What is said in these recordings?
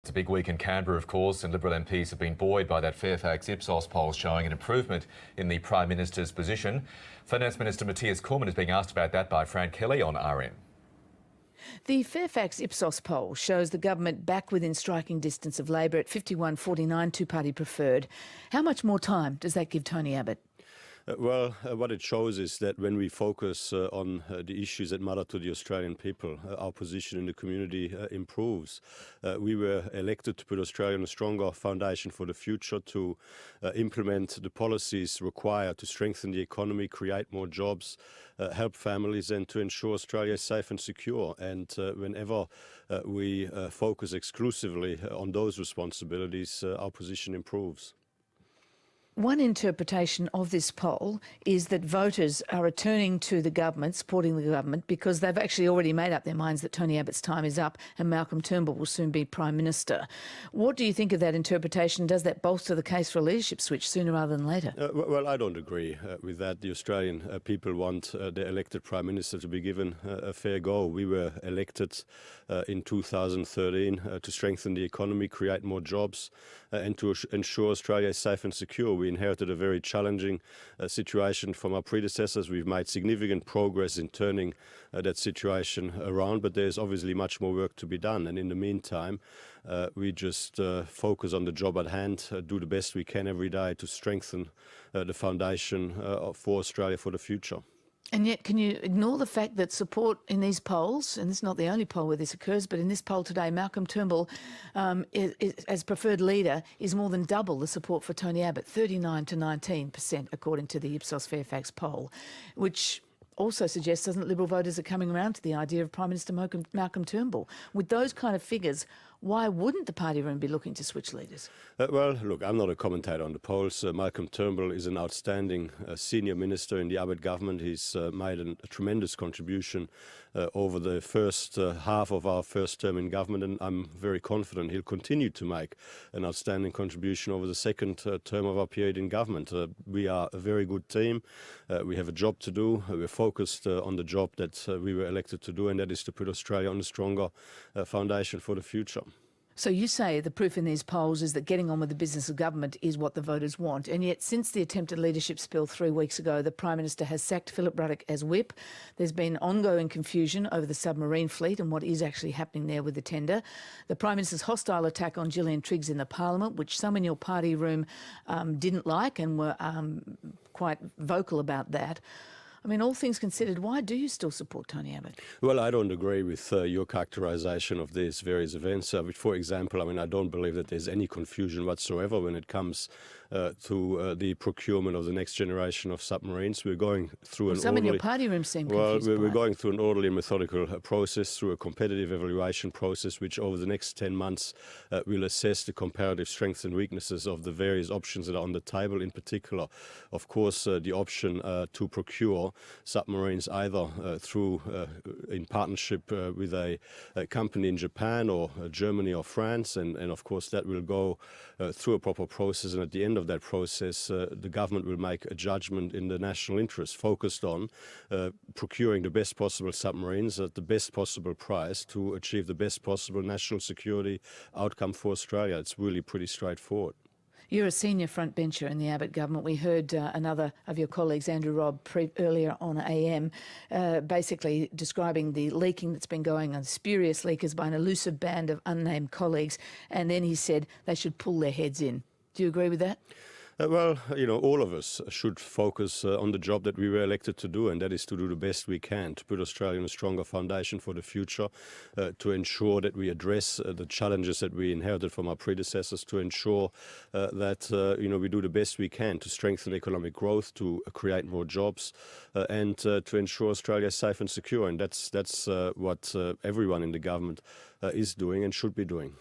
It's a big week in Canberra, of course, and Liberal MPs have been buoyed by that Fairfax Ipsos poll showing an improvement in the Prime Minister's position. Finance Minister Matthias Cormann is being asked about that by Fran Kelly on RM. The Fairfax Ipsos poll shows the government back within striking distance of Labor at 51-49, two-party preferred. How much more time does that give Tony Abbott? What it shows is that when we focus on the issues that matter to the Australian people, our position in the community improves. We were elected to put Australia on a stronger foundation for the future, to implement the policies required to strengthen the economy, create more jobs, help families, and to ensure Australia is safe and secure. And whenever we focus exclusively on those responsibilities, our position improves. One interpretation of this poll is that voters are returning to the government, supporting the government, because they've actually already made up their minds that Tony Abbott's time is up and Malcolm Turnbull will soon be Prime Minister. What do you think of that interpretation? Does that bolster the case for a leadership switch sooner rather than later? Well, I don't agree with that. The Australian people want their elected Prime Minister to be given a fair go. We were elected in 2013 to strengthen the economy, create more jobs, and to ensure Australia is safe and secure. We inherited a very challenging situation from our predecessors. We've made significant progress in turning that situation around, but there's obviously much more work to be done. And in the meantime, we just focus on the job at hand, do the best we can every day to strengthen the foundation for Australia for the future. And yet, can you ignore the fact that support in these polls, and this is not the only poll where this occurs, but in this poll today, Malcolm Turnbull, as preferred leader, is more than double the support for Tony Abbott, 39 to 19%, according to the Ipsos Fairfax poll, which also suggests, doesn't it, Liberal voters are coming around to the idea of Prime Minister Malcolm Turnbull. With those kind of figures, why wouldn't the party room be looking to switch leaders? Well, look, I'm not a commentator on the polls. Malcolm Turnbull is an outstanding senior minister in the Abbott government. He's made a tremendous contribution over the first half of our first term in government, and I'm very confident he'll continue to make an outstanding contribution over the second term of our period in government. We are a very good team. We have a job to do. We're focused on the job that we were elected to do, and that is to put Australia on a stronger foundation for the future. So you say the proof in these polls is that getting on with the business of government is what the voters want. And yet, since the attempted leadership spill 3 weeks ago, the Prime Minister has sacked Philip Ruddock as whip. There's been ongoing confusion over the submarine fleet and what is actually happening there with the tender. The Prime Minister's hostile attack on Gillian Triggs in the Parliament, which some in your party room didn't like and were quite vocal about that. I mean, all things considered, why do you still support Tony Abbott? Well, I don't agree with your characterisation of these various events. For example, I don't believe that there's any confusion whatsoever when it comes to the procurement of the next generation of submarines. We're going through some in your party room seem confused. Well, we're going through an orderly and methodical process, through a competitive evaluation process, which over the next 10 months will assess the comparative strengths and weaknesses of the various options that are on the table. In particular, of course, the option to procure submarines either in partnership with a company in Japan or Germany or France, and of course that will go through a proper process, and at the end of that process the government will make a judgment in the national interest, focused on procuring the best possible submarines at the best possible price to achieve the best possible national security outcome for Australia. It's really pretty straightforward. You're a senior frontbencher in the Abbott government. We heard another of your colleagues, Andrew Robb, earlier on AM, basically describing the leaking that's been going on, spurious leakers by an elusive band of unnamed colleagues, and then he said they should pull their heads in. Do you agree with that? Well, all of us should focus on the job that we were elected to do, and that is to do the best we can to put Australia on a stronger foundation for the future, to ensure that we address the challenges that we inherited from our predecessors, to ensure that we do the best we can to strengthen economic growth, to create more jobs, and to ensure Australia is safe and secure. And that's what everyone in the government is doing and should be doing.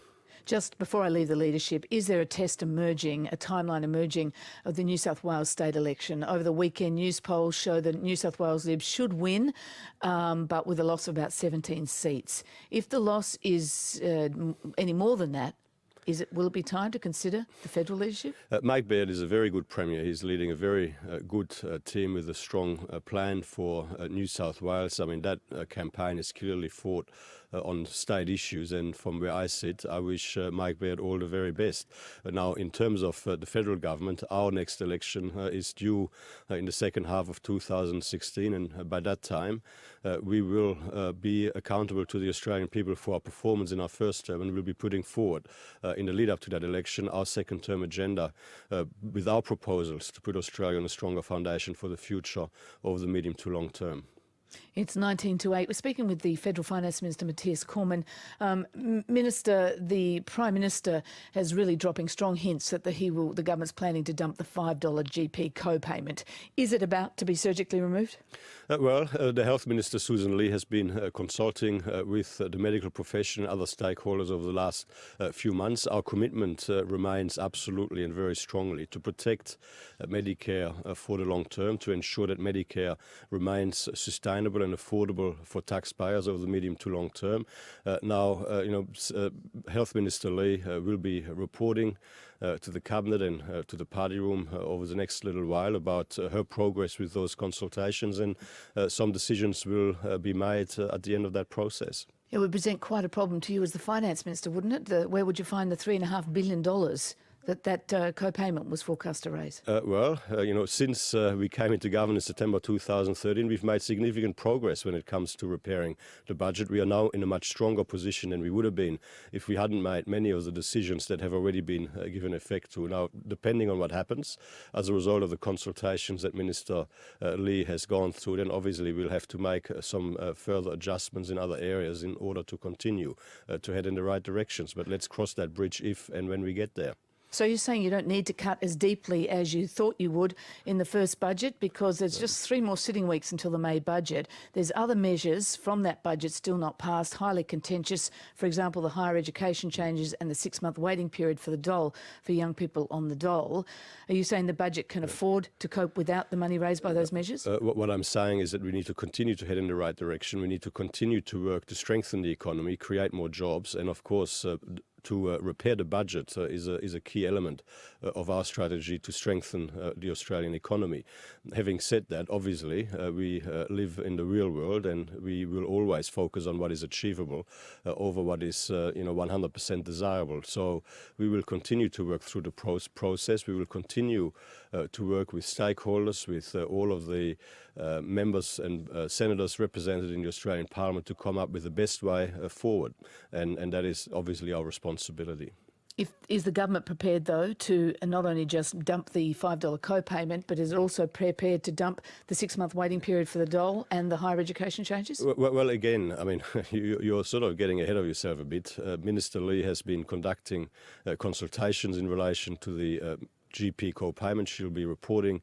Just before I leave the leadership, is there a timeline emerging of the New South Wales state election? Over the weekend, news polls show that New South Wales Libs should win, but with a loss of about 17 seats. If the loss is any more than that, will it be time to consider the federal leadership? Mike Baird is a very good Premier. He's leading a very good team with a strong plan for New South Wales. That campaign is clearly fought on state issues. And from where I sit, I wish Mike Baird all the very best. Now, in terms of the federal government, our next election is due in the second half of 2016, and by that time we will be accountable to the Australian people for our performance in our first term, and we'll be putting forward in the lead up to that election our second term agenda with our proposals to put Australia on a stronger foundation for the future over the medium to long term. It's 19 to 8. We're speaking with the Federal Finance Minister, Matthias Cormann. Minister, the Prime Minister has really dropping strong hints that the government's planning to dump the $5 GP co-payment. Is it about to be surgically removed? The Health Minister, Susan Lee, has been consulting with the medical profession and other stakeholders over the last few months. Our commitment remains absolutely and very strongly to protect Medicare for the long term, to ensure that Medicare remains sustainable and affordable for taxpayers over the medium to long term. Health Minister Lee will be reporting to the Cabinet and to the party room over the next little while about her progress with those consultations, and some decisions will be made at the end of that process. It would present quite a problem to you as the Finance Minister, wouldn't it? Where would you find the $3.5 billion that co-payment was forecast to raise? Since we came into government in September 2013, we've made significant progress when it comes to repairing the budget. We are now in a much stronger position than we would have been if we hadn't made many of the decisions that have already been given effect to. Now, depending on what happens as a result of the consultations that Minister Lee has gone through, then obviously we'll have to make some further adjustments in other areas in order to continue to head in the right directions. But let's cross that bridge if and when we get there. So you're saying you don't need to cut as deeply as you thought you would in the first budget, because there's just 3 more sitting weeks until the May budget. There's other measures from that budget still not passed, highly contentious. For example, the higher education changes and the 6-month waiting period for the dole, for young people on the dole. Are you saying the budget can afford to cope without the money raised by those measures? What I'm saying is that we need to continue to head in the right direction. We need to continue to work to strengthen the economy, create more jobs, and of course to repair the budget is a key element of our strategy to strengthen the Australian economy. Having said that, obviously, we live in the real world, and we will always focus on what is achievable over what is 100% desirable. So we will continue to work through the process. We will continue to work with stakeholders, with all of the members and senators represented in the Australian Parliament to come up with the best way forward. And that is obviously our responsibility. Is the government prepared, though, to not only just dump the $5 co-payment, but is it also prepared to dump the 6-month waiting period for the dole and the higher education changes? Well, again, I mean, you're sort of getting ahead of yourself a bit. Minister Lee has been conducting consultations in relation to the GP co-payment. She'll be reporting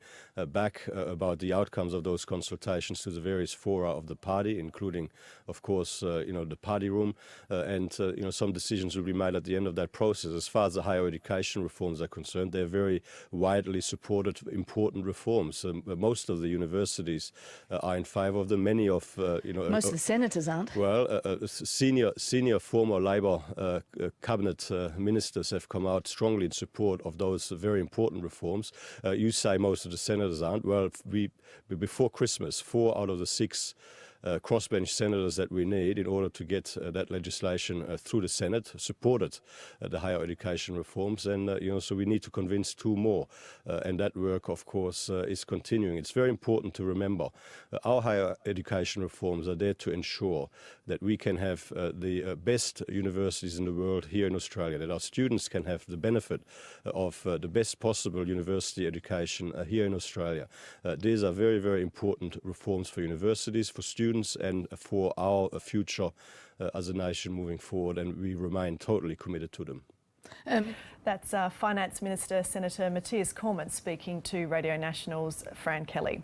back about the outcomes of those consultations to the various fora of the party, including, of course, the party room, and some decisions will be made at the end of that process. As far as the higher education reforms are concerned, they're very widely supported, important reforms. Most of the universities are in favour of them. Many of most of the senators aren't. Well, senior former Labor cabinet ministers have come out strongly in support of those very important reforms. You say most of the senators aren't. Well, before Christmas, 4 out of the 6 crossbench senators that we need in order to get that legislation through the Senate supported the higher education reforms, and so we need to convince 2 more, and that work, of course, is continuing. It's very important to remember our higher education reforms are there to ensure that we can have the best universities in the world here in Australia, that our students can have the benefit of the best possible university education here in Australia. These are very, very important reforms for universities, for students, and for our future as a nation moving forward, and we remain totally committed to them. That's Finance Minister Senator Matthias Cormann speaking to Radio National's Fran Kelly.